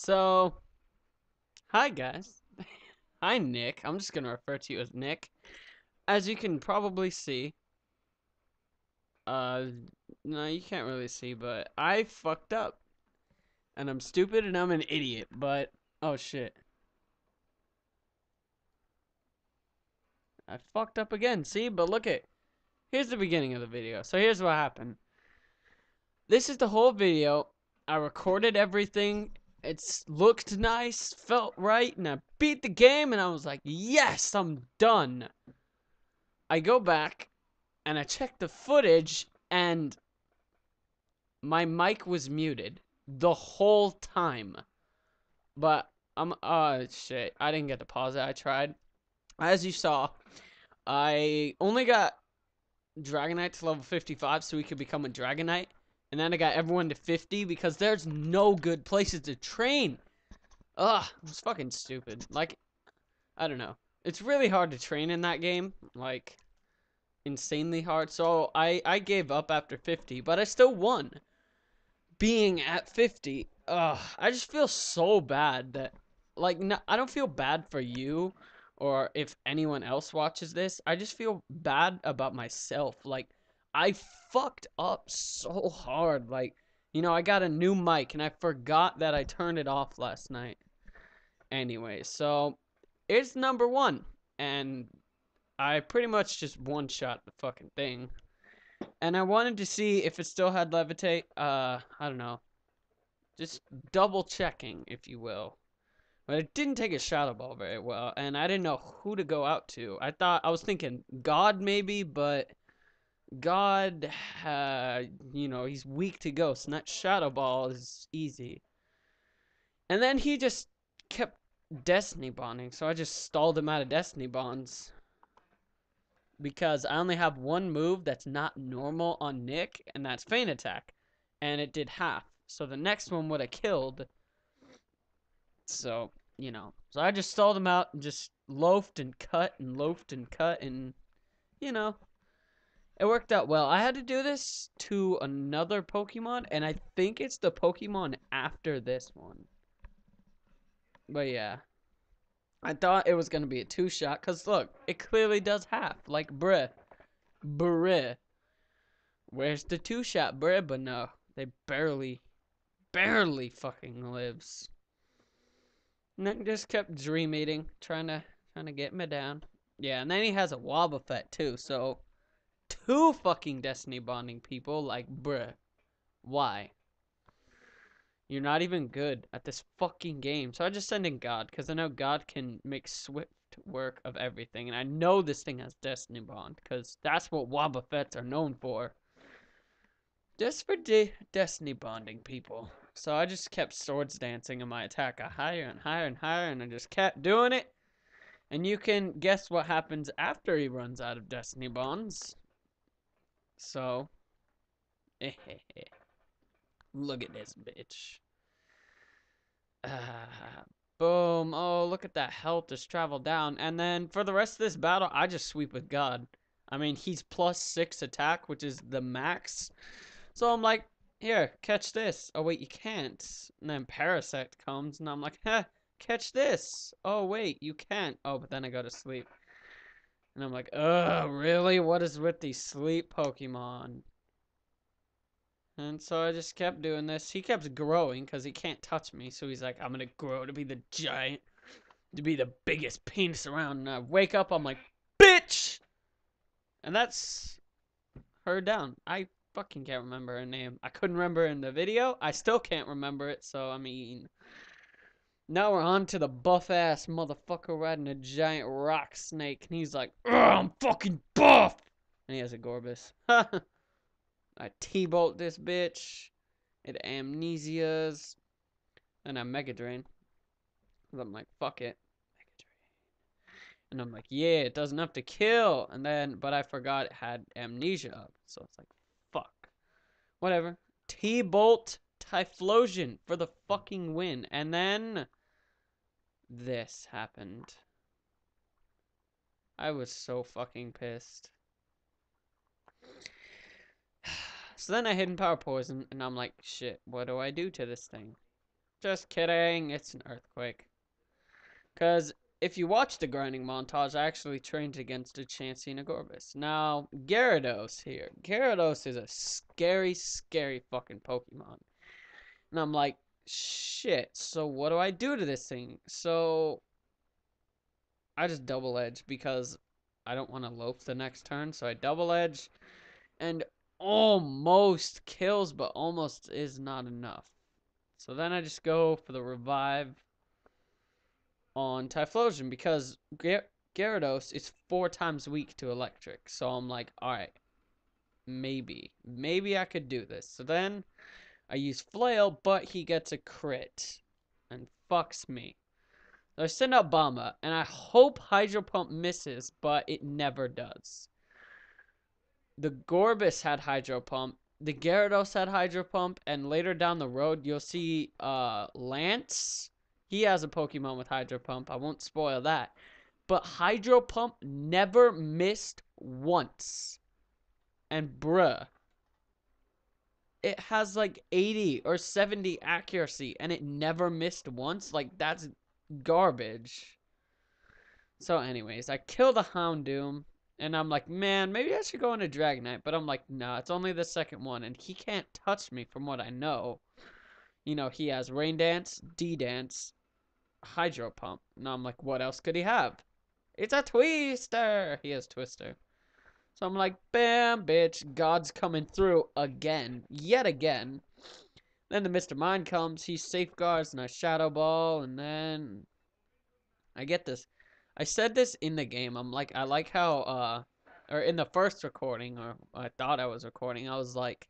So, hi guys. Hi Nick. I'm just gonna refer to you as Nick. As you can probably see, uh, no, you can't really see, but I fucked up. And I'm stupid and I'm an idiot, but, oh shit. I fucked up again, see? But look at, here's the beginning of the video. So here's what happened. This is the whole video. I recorded everything. It's looked nice, felt right, and I beat the game, and I was like, yes, I'm done. I go back, and I checked the footage, and my mic was muted the whole time. But shit, I didn't get to pause it. I tried. As you saw, I only got Dragonite to level 55 so we could become a Dragonite. And then I got everyone to 50 because there's no good places to train. Ugh, it's fucking stupid. Like, I don't know. It's really hard to train in that game. Like, insanely hard. So I gave up after 50, but I still won. Being at 50, I just feel so bad that, like, no, I don't feel bad for you or if anyone else watches this. I just feel bad about myself. Like, I fucked up so hard. Like, I got a new mic and I forgot that I turned it off last night. Anyway, so it's number one, and I pretty much just one-shot the fucking thing. And I wanted to see if it still had levitate. I don't know. Just double checking, if you will. But it didn't take a shadow ball very well, and I didn't know who to go out to. I was thinking God maybe, but God, he's weak to ghosts, and that shadow ball is easy. And then he just kept Destiny bonding, so I just stalled him out of Destiny bonds. Because I only have one move that's not normal on Nick, and that's Feint Attack. And it did half. So the next one would have killed. So, So I just stalled him out and just loafed and cut and loafed and cut and, it worked out well. I had to do this to another Pokemon, and I think it's the Pokemon after this one. But yeah. I thought it was going to be a two-shot, because look, it clearly does half. Like, bruh. Bruh. Where's the two-shot, bruh? But no, they barely fucking lives. And then just kept dream eating, trying to get me down. Yeah, and then he has a Wobbuffet too, so two fucking Destiny bonding people, like, bruh. Why? You're not even good at this fucking game. So I just send in God, because I know God can make swift work of everything. And I know this thing has Destiny Bond, because that's what Wobbuffets are known for. Just for Destiny bonding people. So I just kept swords dancing in my attack higher and higher and higher, and I just kept doing it. And you can guess what happens after he runs out of Destiny bonds. So, look at this bitch. Boom. Oh, look at that health just travel down. And then for the rest of this battle, I just sweep with God. I mean, he's +6 attack, which is the max. So I'm like, here, catch this. Oh, wait, you can't. And then Parasect comes, and I'm like, catch this. Oh, wait, you can't. Oh, but then I go to sleep. And I'm like, ugh, really? What is with these sleep Pokemon? And so I just kept doing this. He kept growing because he can't touch me. So he's like, I'm going to grow to be the giant, to be the biggest penis around. And I wake up, I'm like, bitch! And that's her down. I fucking can't remember her name. I couldn't remember in the video. I still can't remember it. So, I mean, now we're on to the buff-ass motherfucker riding a giant rock snake. And he's like, ugh, I'm fucking buff! And he has a Gorbis. I T-bolt this bitch. It amnesias. And I Mega Drain. I'm like, fuck it. Mega Drain. And I'm like, yeah, it does enough to kill. And then, but I forgot it had amnesia up. So it's like, fuck. Whatever. T-bolt Typhlosion for the fucking win. And then this happened. I was so fucking pissed. So then I hidden power poison, and I'm like, shit, what do I do to this thing? Just kidding. It's an earthquake. Because if you watch the grinding montage, I actually trained against a Chansey and a Gorbis. Now, Gyarados here. Gyarados is a scary, scary fucking Pokemon. And I'm like, shit, so what do I do to this thing? So, I just double edge because I don't want to loaf the next turn. So I double edge and almost kills, but almost is not enough. So then I just go for the revive on Typhlosion because Gyarados is 4 times weak to electric. So I'm like, alright, maybe I could do this. So then I use Flail, but he gets a crit and fucks me. So I send out Bomba, and I hope Hydro Pump misses, but it never does. The Gorbis had Hydro Pump, the Gyarados had Hydro Pump, and later down the road, you'll see Lance. He has a Pokemon with Hydro Pump. I won't spoil that. But Hydro Pump never missed once. And bruh, it has like 80 or 70 accuracy, and it never missed once. Like, that's garbage. So anyways, I kill the Houndoom, and I'm like, man, maybe I should go into Dragonite. But I'm like, nah, it's only the second one, and he can't touch me from what I know. You know, he has Rain Dance, D-Dance, Hydro Pump. And I'm like, what else could he have? It's a Twister! He has Twister. So I'm like, bam, bitch, God's coming through again. Yet again. Then the Mr. Mind comes, he safeguards, and I Shadow Ball, and then I get this. I said this in the game. I'm like, I like how, or in the first recording, or I thought I was recording, I was like,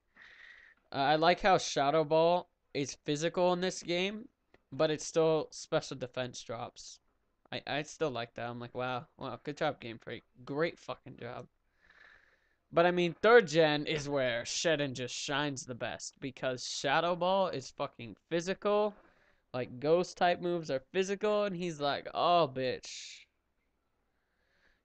I like how Shadow Ball is physical in this game, but it's still special defense drops. I still like that. I'm like, wow, good job, Game Freak. Great fucking job. But I mean, 3rd gen is where Shedden just shines the best, because Shadow Ball is fucking physical. Like, ghost type moves are physical, and he's like, oh, bitch.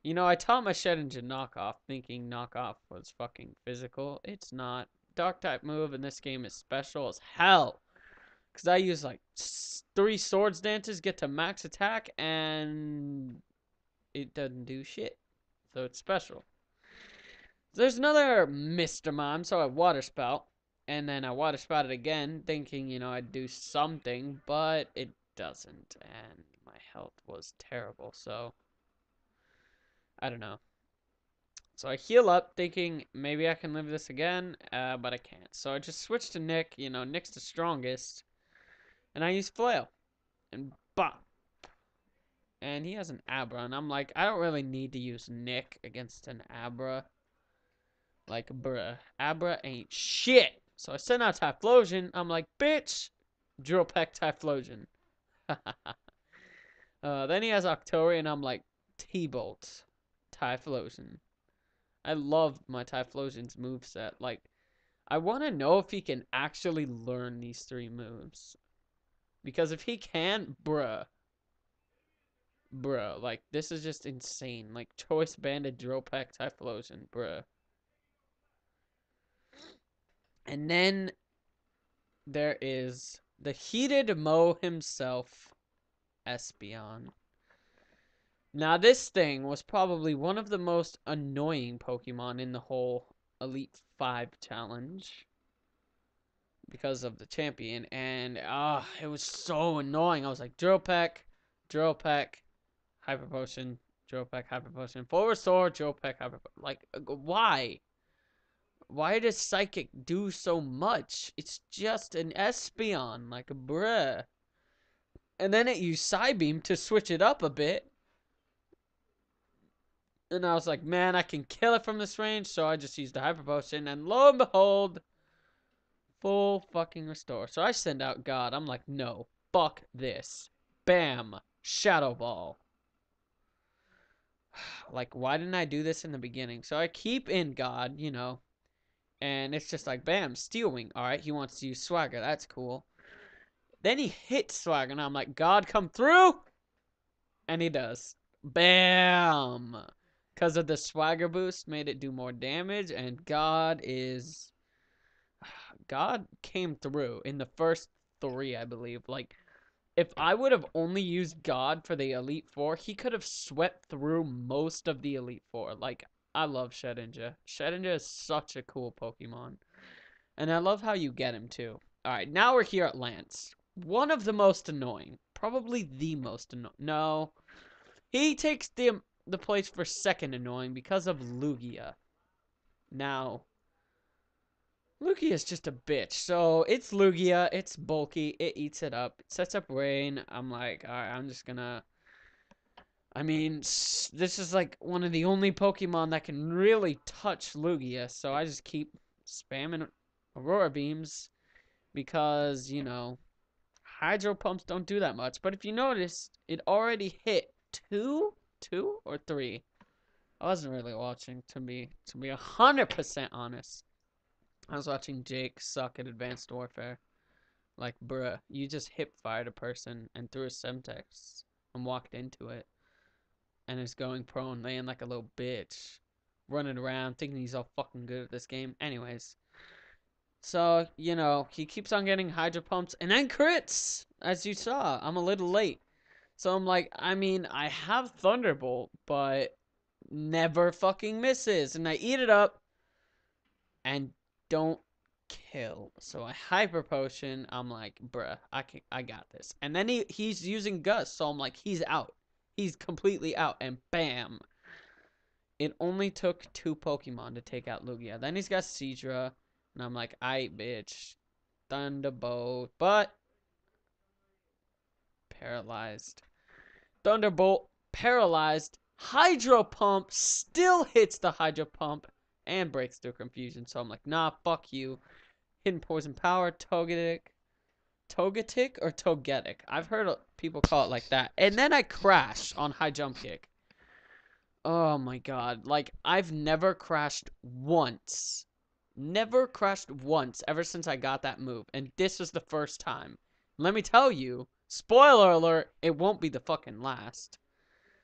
You know, I taught my Shedinja knockoff, thinking knockoff was fucking physical. It's not. Dark type move in this game is special as hell. Because I use like 3 Swords Dances, get to max attack, and it doesn't do shit. So it's special. There's another Mr. Mime, so I Water Spout. And then I Water Spouted again, thinking, you know, I'd do something, but it doesn't. And my health was terrible, so I don't know. So I heal up, thinking maybe I can live this again, but I can't. So I just switch to Nick. You know, Nick's the strongest. And I use Flail. And bop. And he has an Abra. And I'm like, I don't really need to use Nick against an Abra. Like, bruh. Abra ain't shit. So I send out Typhlosion. I'm like, bitch. Drill Peck Typhlosion. Then he has Octory. And I'm like, T-Bolt. Typhlosion. I love my Typhlosion's moveset. Like, I want to know if he can actually learn these 3 moves. Because if he can, bruh, like, this is just insane. Like, Choice Banded Drill Peck Typhlosion, bruh. And then there is the heated Mo himself, Espeon. Now, this thing was probably one of the most annoying Pokemon in the whole Elite 5 challenge. Because of the champion. And, it was so annoying. I was like, Drill Peck, Hyper Potion, Drill Peck, Hyper Potion, Full Restore, Drill Peck, Hyper Potion. Like, why? Why does Psychic do so much? It's just an Espeon. Like, bruh. And then it used Psybeam to switch it up a bit. And I was like, man, I can kill it from this range. So I just used the Hyper Potion. And lo and behold, full fucking restore. So I send out God. I'm like, no, fuck this. Bam. Shadow Ball. Like, why didn't I do this in the beginning? So I keep in God, you know. And it's just like, bam, Steel Wing. Alright, he wants to use Swagger. That's cool. Then he hits Swagger. And I'm like, God, come through. And he does. Bam. Because of the Swagger boost, made it do more damage. And God came through in the first 3, I believe. Like, if I would have only used God for the Elite Four, he could have swept through most of the Elite Four. Like, I love Shedinja. Shedinja is such a cool Pokemon. And I love how you get him, too. Alright, now we're here at Lance. One of the most annoying. Probably the most annoying. No. He takes the place for second annoying because of Lugia. Now, Lugia is just a bitch. So, it's Lugia. It's bulky. It eats it up. It sets up rain. I'm like, alright, I'm just gonna... I mean, this is like one of the only Pokemon that can really touch Lugia. So, I just keep spamming Aurora Beams. Because, you know, Hydro Pumps don't do that much. But if you notice, it already hit two or three. I wasn't really watching, to be 100% honest. I was watching Jake suck at Advanced Warfare. Like, bruh, you just hip-fired a person and threw a Semtex and walked into it. And is going prone, laying like a little bitch. Running around, thinking he's all fucking good at this game. Anyways. So, you know, he keeps on getting Hydro Pumps and then crits! As you saw, I'm a little late. So I'm like, I mean, I have Thunderbolt, but never fucking misses. And I eat it up and don't kill. So I Hyper Potion. I'm like, bruh, I got this. And then he's using Gust, so I'm like, he's out. He's completely out. And bam. It only took 2 Pokemon to take out Lugia. Then he's got Seadra. And I'm like, aight, bitch. Thunderbolt. But paralyzed. Thunderbolt, paralyzed. Hydro Pump still hits the Hydro Pump and breaks through Confusion. So I'm like, nah, fuck you. Hidden Poison Power, Togetic. Togetic or Togetic? I've heard people call it like that. And then I crash on High Jump Kick. Oh my god. Like, I've never crashed once. Never crashed once ever since I got that move. And this was the first time. Let me tell you, spoiler alert, it won't be the fucking last.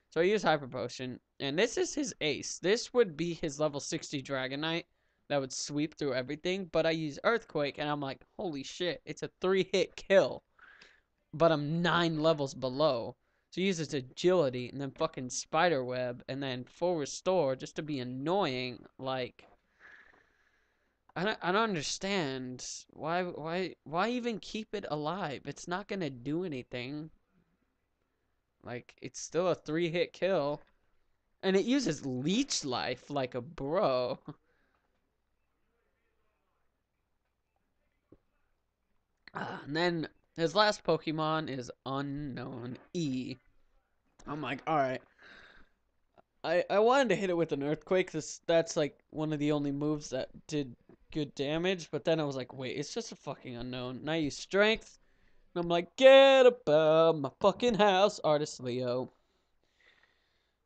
So I use Hyper Potion, and this is his ace. This would be his level 60 Dragonite that would sweep through everything, but I use Earthquake, and I'm like, holy shit, it's a 3-hit kill. But I'm 9 levels below. So he uses Agility, and then fucking Spiderweb, and then Full Restore just to be annoying, like... I don't understand. Why even keep it alive? It's not gonna do anything. Like, it's still a 3-hit kill. And it uses Leech Life like a bro. And then his last Pokemon is Unknown E. I'm like, alright. I wanted to hit it with an Earthquake, because that's like one of the only moves that did good damage, but then I was like, wait, it's just a fucking Unknown. And I use Strength, and I'm like, get up out my fucking house, Artist Leo.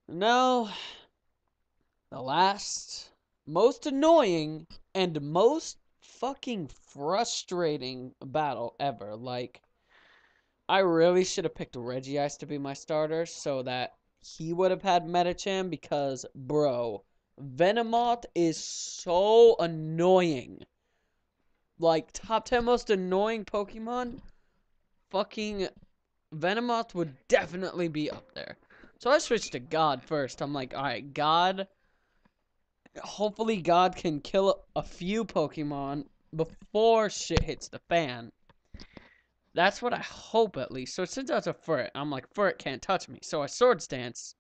Now, the last, most annoying, and most fucking frustrating battle ever. Like, I really should have picked Regice to be my starter, so that he would have had Medicham, because, bro, Venomoth is so annoying. Like, top 10 most annoying Pokemon, fucking Venomoth would definitely be up there. So I switched to God first. I'm like, alright, God. Hopefully God can kill a few Pokemon before shit hits the fan. That's what I hope, at least. So since that's a Furt, I'm like, Furt can't touch me. So I Swords Dance.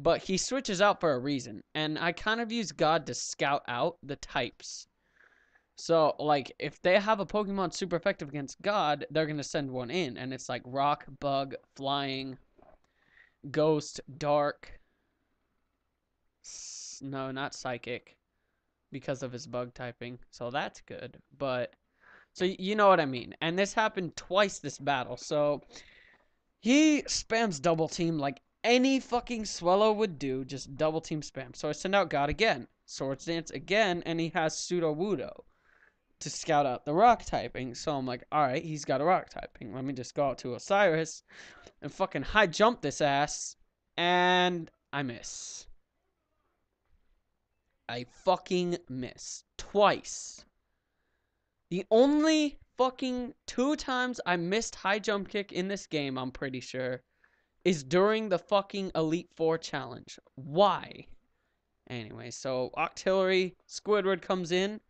But he switches out for a reason. And I kind of use God to scout out the types. So, like, if they have a Pokemon super effective against God, they're going to send one in. And it's like Rock, Bug, Flying, Ghost, Dark. No, not Psychic. Because of his Bug typing. So that's good. But, so you know what I mean. And this happened twice this battle. So, he spams Double Team like any fucking Swellow would do. Just Double Team spam. So I send out God again. Swords Dance again. And he has Sudowoodo to scout out the rock typing. So I'm like, alright, he's got a rock typing. Let me just go out to Osiris and fucking high jump this ass. And I miss. I fucking miss. Twice. The only fucking 2 times I missed high jump kick in this game, I'm pretty sure, is during the fucking Elite Four challenge. Why? Anyway, so Octillery, Squidward comes in,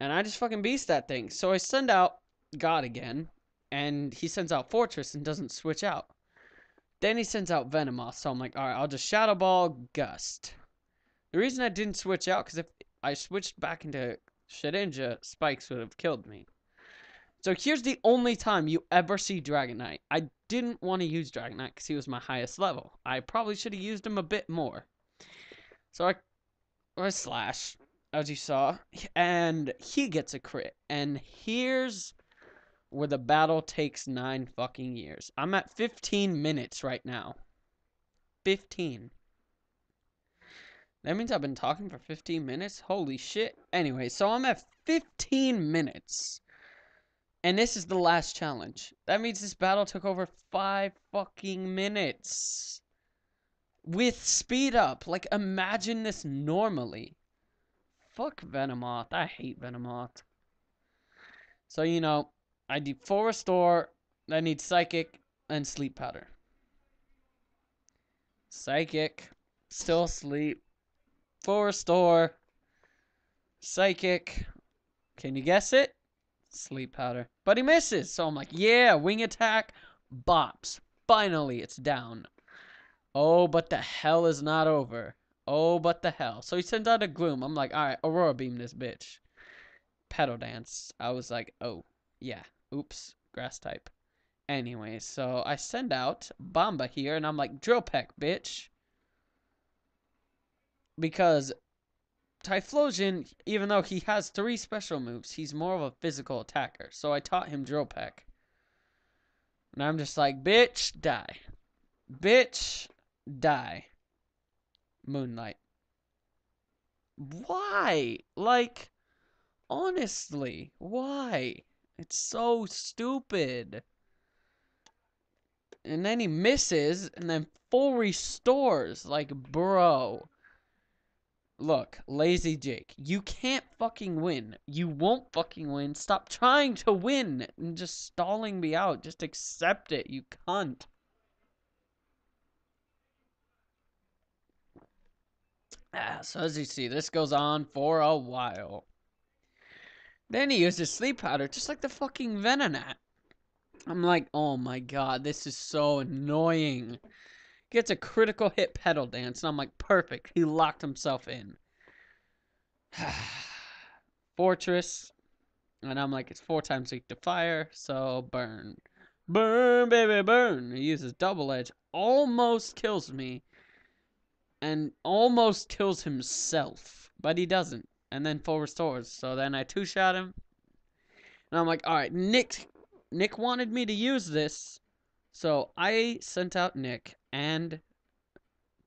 and I just fucking beast that thing. So I send out God again, and he sends out Fortress and doesn't switch out. Then he sends out Venomoth, so I'm like, alright, I'll just Shadow Ball, Gust. The reason I didn't switch out, because if I switched back into Shedinja, Spikes would have killed me. So here's the only time you ever see Dragonite. I didn't want to use Dragonite because he was my highest level. I probably should have used him a bit more. So I slash, as you saw, and he gets a crit. And here's where the battle takes 9 fucking years. I'm at 15 minutes right now. 15. That means I've been talking for 15 minutes? Holy shit. Anyway, so I'm at 15 minutes. And this is the last challenge. That means this battle took over 5 fucking minutes. With speed up. Like, imagine this normally. Fuck Venomoth. I hate Venomoth. So, you know, I need full restore. I need Psychic and Sleep Powder. Psychic. Still asleep. Full restore. Psychic. Can you guess it? Sleep Powder. But he misses. So I'm like, yeah, wing attack. Bops. Finally, it's down. Oh, but the hell is not over. Oh, but the hell. So he sends out a Gloom. I'm like, alright, Aurora Beam this bitch. Petal Dance. I was like, oh, yeah. Oops. Grass type. Anyway, so I send out Bomba here, and I'm like, Drill Peck, bitch. Because Typhlosion, even though he has 3 special moves, he's more of a physical attacker. So I taught him Drill Peck. And I'm just like, bitch, die. Bitch, die. Moonlight. Why? Like, honestly, why? It's so stupid. And then he misses, and then full restores. Like, bro. Look, Lazy Jake, you can't fucking win. You won't fucking win. Stop trying to win and just stalling me out. Just accept it, you cunt. So as you see, this goes on for a while. Then he uses Sleep Powder, just like the fucking Venonat. I'm like, oh my god, this is so annoying. Gets a critical hit Petal Dance, and I'm like, perfect. He locked himself in. Fortress. And I'm like, it's 4 times weak to fire, so burn. Burn, baby, burn. He uses Double Edge. Almost kills me. And almost kills himself. But he doesn't. And then full restores. So then I 2-shot him. And I'm like, alright, Nick wanted me to use this. So I sent out Nick and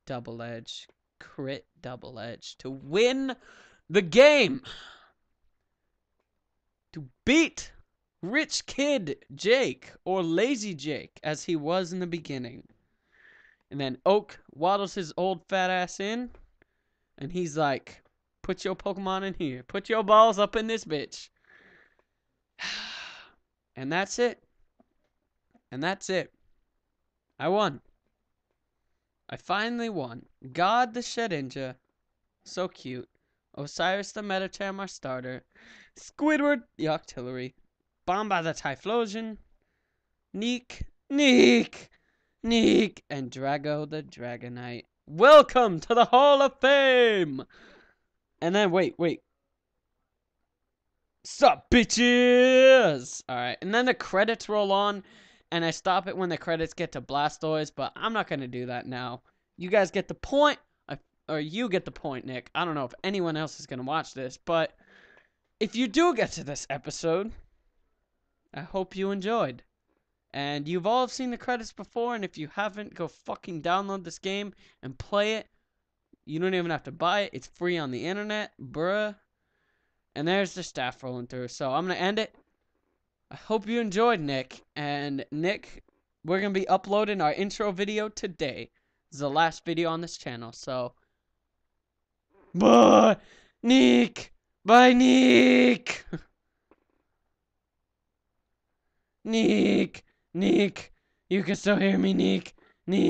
Double Edge. Crit Double Edge. To win the game. To beat Rich Kid Jake. Or Lazy Jake. As he was in the beginning. And then Oak waddles his old fat ass in. And he's like, put your Pokemon in here. Put your balls up in this bitch. And that's it. And that's it. I won. I finally won. God the Shedinja. So cute. Osiris the Metacham, our starter. Squidward the Octillery. Bomba the Typhlosion. Neek. And Drago the Dragonite. Welcome to the Hall of Fame! And then, wait. Sup, bitches! Alright, and then the credits roll on, and I stop it when the credits get to Blastoise, but I'm not gonna do that now. You guys get the point, or you get the point, Nick. I don't know if anyone else is gonna watch this, but if you do get to this episode, I hope you enjoyed. And you've all seen the credits before, and if you haven't, go fucking download this game and play it. You don't even have to buy it. It's free on the internet, bruh. And there's the staff rolling through. So I'm going to end it. I hope you enjoyed, Nick. And Nick, we're going to be uploading our intro video today. This is the last video on this channel. So, bye, Nick. Bye, Nick. Neek. Neek. You can still hear me, Neek. Neek.